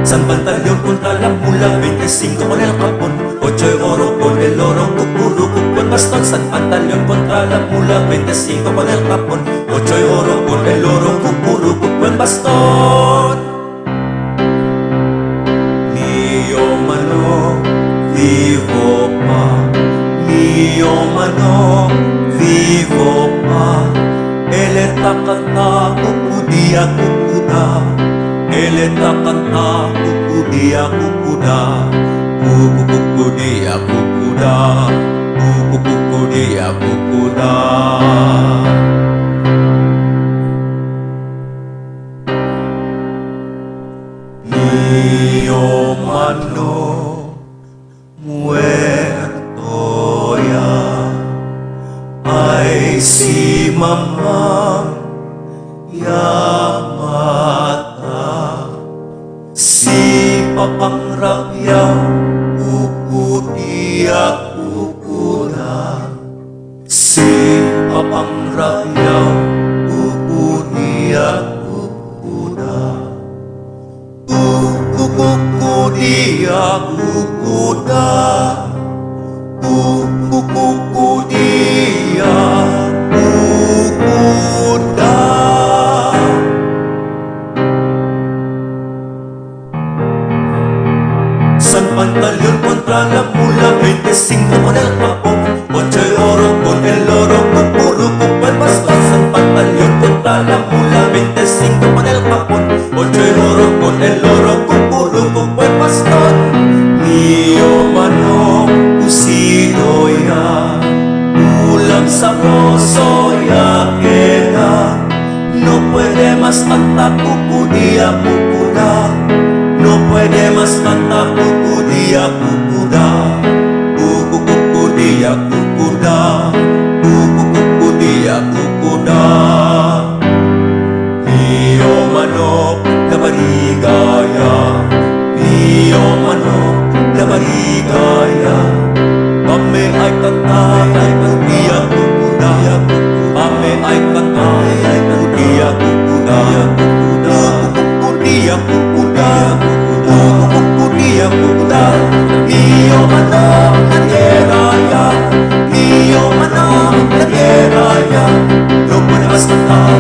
San Pantaleón contra la mula, 25 con el Japón, 8 de oro con el oro, cucurucu, buen bastón. San Pantaleón contra la mula, 25 con el Japón, 8 de oro con el oro, cucurucu, buen bastón. Mio mano, vivo pa, mio mano, vivo pa. Ele takanta, kukudia, kukuda. Ele takanta, kukudia, kukuda. Kukudia, kukuda. Kukudia, kukuda. Mio mano muerto ya. Ay si mamang Yamata, si papang rabya, kukudia, kukuda. Si papang rabya, kukudia, kukuda. Kukudia, kukuda. Kukudia, kukuda. San Pantaleón contra la mula, 25 con el Japón, 8 de oro con el oro, cucurucu, buen bastón. San Pantaleón contra la mula, 25 con el Japón, 8 de oro con el oro, cucurucu, buen bastón. Mio mano kusido ya, ulam sabroso ya queda. No puede más tanta cucudia, cucuda. No puede más tanta cucudia, cucuda. Cucudia, cucuda. Cucudia, cucuda. Mio mano la barigaya, mio mano la barigaya. Kami ay kantay, ay kudia, kukuda. Kami ay kantay, ay kudia, kukuda. Kukudia, kukuda. Kukudia, kukuda. Mio mano la tierraya, mio mano la tierraya. No puede más cantar,